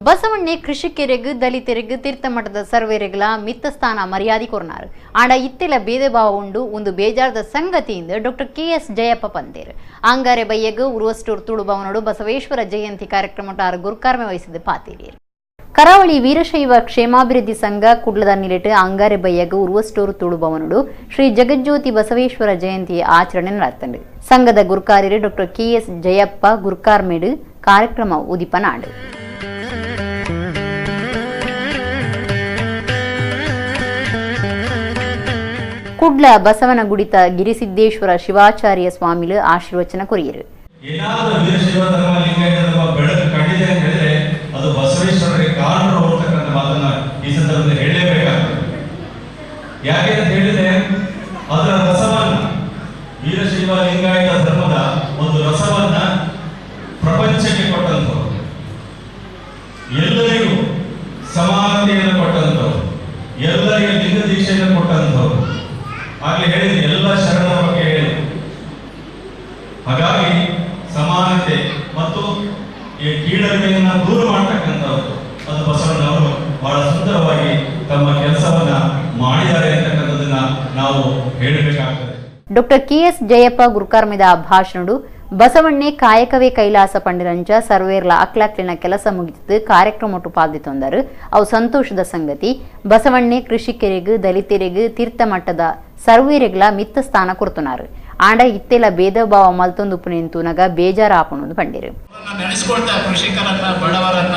ಬಸವಣ್ಣೆ ಕೃಷಿಕರಿಗೆ ದಲಿತರಿಗೆ ತೀರ್ಥಮಠದ ಸರ್ವೇರೆಗಳ ಮಿತ್ತ ಸ್ಥಾನ ಮರ್ಯಾದೆ ಕೊರ್ನಾರು ಆಂಡ ಇತ್ತೆಲ ಭೇದ ಭಾವ ಉಂಡು ಒಂದು ಬೇಜಾರದ ಸಂಗತಿಯಿಂದ ಡಾಕ್ಟರ್ ಕೆ.ಎಸ್. ಜಯಪ್ಪ ಪಂತೇರು ಅಂಗಾರೆ ಬಯ್ಯಗ ಉರುವಸ್ಟೂರು ತುಳು ಭವನಡು ಬಸವೇಶ್ವರ ಜಯಂತಿ ಕಾರ್ಯಕ್ರಮ ಗುರುಕಾರ್ಮೆ ವಹಿಸಿದ ಪಾತೀರಿಯರು ಕರಾವಳಿ ವೀರಶೈವ ಕ್ಷೇಮಾಭಿವೃದ್ಧಿ ಸಂಘ ಕುಡ್ಲದ ನಿಲೆಟ್ ಅಂಗಾರೆ ಬಯ್ಯಗ ಉರುವಸ್ಟೂರು ತುಳು ಭವನಡು ಶ್ರೀ ಜಗಜ್ಯೋತಿ ಬಸವೇಶ್ವರ ಜಯಂತಿ ಆಚರಣೆ ನಡೆತಂಡು ಸಂಘದ ಗುರುಕಾರ್ಯರು ಡಾಕ್ಟರ್ ಕೆ.ಎಸ್. ಜಯಪ್ಪ ಗುರುಕಾರ್ಮೆಡು ಕಾರ್ಯಕ್ರಮ ಉದಿಪನಾಡು ಕುಡ್ಲ ಬಸವನ ಗುಡಿತ ಗಿರಿಸಿದ್ದೇಶ್ವರ ಶಿವಾಚಾರ್ಯ ಸ್ವಾಮಿಗಳು ಆಶೀರ್ವಚನ ಕೊರಿಯರು. ಏನಾದರೂ ವೀರಶೈವ ಧರ್ಮ ಲಿಂಗಾಯತ ಧರ್ಮ ಬೆಳಕು ಕಂಡಿದೆ ಅಂತ ಹೇಳಿದ್ರೆ ಅದು ಬಸವೇಶ್ವರರಿಗೆ ಕಾರಣ ಹೋಗ್ತಕ್ಕಂಥ ಮಾತನ್ನ ಈ ಸಂದರ್ಭದಲ್ಲಿ ಹೇಳಲೇಬೇಕಾಗ್ತದೆ. ಯಾಕೆ ಅಂತ ಹೇಳಿದ್ರೆ ಅದರ ರಸವನ್ನ ವೀರಶೈವ ಲಿಂಗಾಯತ ಧರ್ಮದ ಒಂದು ರಸವನ್ನ ಪ್ರಪಂಚಕ್ಕೆ ಕೊಟ್ಟಂಥವ್ರು, ಎಲ್ಲರಿಗೂ ಸಮಾನತೆಯನ್ನು ಕೊಟ್ಟಂಥವ್ರು, ಎಲ್ಲರಿಗೆ ಲಿಂಗ ದೀಕ್ಷೆಯನ್ನು ಕೊಟ್ಟಂಥವ್ರು. ಆಗಲೇ ಹೇಳಿದ್ರೆ ಎಲ್ಲ ಶರಣರ ಬಗ್ಗೆ ಹೇಳಿ. ಹಾಗಾಗಿ ಸಮಾನತೆ ಮತ್ತು ಈ ಕೀಳರಿಮೆಯನ್ನು ದೂರ ಮಾಡ್ತಕ್ಕಂಥವ್ರು ಅದು ಬಸವಣ್ಣವರು ಬಹಳ ಸುಂದರವಾಗಿ ತಮ್ಮ ಕೆಲಸವನ್ನ ಮಾಡಿದ್ದಾರೆ ಅಂತಕ್ಕಂಥದ್ದನ್ನ ನಾವು ಹೇಳಬೇಕಾಗ್ತದೆ. Doctor K S. ಜಯಪ್ಪ ಗುರುಕಾರ್ಮಿದ ಭಾಷಣಡು ಬಸವಣ್ಣೆ ಕಾಯಕವೇ ಕೈಲಾಸ ಪಂಡಿರಂಚ ಸರ್ವೇರ್ಲ ಅಕ್ಲಾಕ್ಲಿನ ಕೆಲಸ ಮುಗಿದು ಕಾರ್ಯಕ್ರಮಟ್ಟು ಪಾಲ್ದಿತೊಂದರು. ಅವು ಸಂತೋಷದ ಸಂಗತಿ. ಬಸವಣ್ಣೆ ಕೃಷಿಕರಿಗೂ ದಲಿತರಿಗೂ ತೀರ್ಥಮಟ್ಟದ ಸರ್ವೇರೆಗಳ ಮಿತ್ತ ಸ್ಥಾನ ಕೊಡ್ತುನಾರು ಆಂಡ ಇತ್ತೆಲ ಭೇದ ಭಾವ ಮಲ್ತೊಂದು ನಿಂತುನಗ ಬೇಜಾರ ಆಪಣದು ಪಂಡಿರು. ನೆನೆಸಿಕೊಳ್ತಾ ಕೃಷಿಕರನ್ನ, ಬಡವರನ್ನ,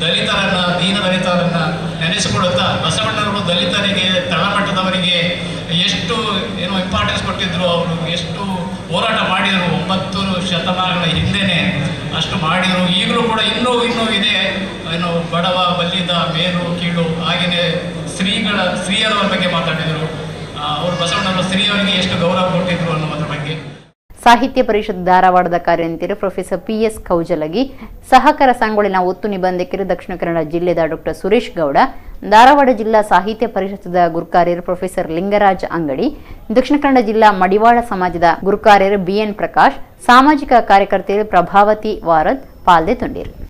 ದಲಿತರನ್ನ, ದೀನ ದಲಿತರನ್ನ ನೆನೆಸಿಕೊಡುತ್ತಾ ಬಸವಣ್ಣವರು ದಲಿತರಿಗೆ, ತಳಮಟ್ಟದವರಿಗೆ ಎಷ್ಟು ಇಂಪಾರ್ಟೆನ್ಸ್ ಕೊಟ್ಟಿದ್ರು, ಅವರು ಎಷ್ಟು ಹೋರಾಟ ಮಾಡಿದರು. 9 ಶತಮಾನಗಳ ಹಿಂದೆನೆ ಅಷ್ಟು ಮಾಡಿದರು. ಈಗಲೂ ಕೂಡ ಇನ್ನೂ ಇದೆ. ಬಡವ, ಬಲ್ಲಿದ, ಮೇಲು, ಕೀಳು, ಹಾಗೆಯೇ ಸ್ತ್ರೀಯರವರ ಬಗ್ಗೆ ಮಾತಾಡಿದರು. ಅವರು ಬಸವಣ್ಣವರು ಸ್ತ್ರೀಯರಿಗೆ ಎಷ್ಟು ಗೌರವ ಕೊಟ್ಟಿದ್ರು ಅನ್ನೋದ್ರ ಬಗ್ಗೆ. ಸಾಹಿತ್ಯ ಪರಿಷತ್ ಧಾರವಾಡದ ಕಾರ್ಯಂತಿರು ಪ್ರೊಫೆಸರ್ ಪಿ.ಎಸ್. ಕೌಜಲಗಿ, ಸಹಕಾರ ಸಂಘಗಳಿನ ಒತ್ತು ನಿಬಂಧಕರು ದಕ್ಷಿಣ ಕನ್ನಡ ಜಿಲ್ಲೆದ ಡಾಕ್ಟರ್ ಸುರೇಶ್ ಗೌಡ, ಧಾರವಾಡ ಜಿಲ್ಲಾ ಸಾಹಿತ್ಯ ಪರಿಷತ್ದ ಗುರುಕಾರ್ಯರು ಪ್ರೊಫೆಸರ್ ಲಿಂಗರಾಜ್ ಅಂಗಡಿ, ದಕ್ಷಿಣ ಕನ್ನಡ ಜಿಲ್ಲಾ ಮಡಿವಾಳ ಸಮಾಜದ ಗುರುಕಾರ್ಯರು ಬಿ.ಎನ್. ಪ್ರಕಾಶ್, ಸಾಮಾಜಿಕ ಕಾರ್ಯಕರ್ತೆಯರು ಪ್ರಭಾವತಿ ವಾರದ್ ಪಾಲ್ದೆ ತುಂಡಿರು.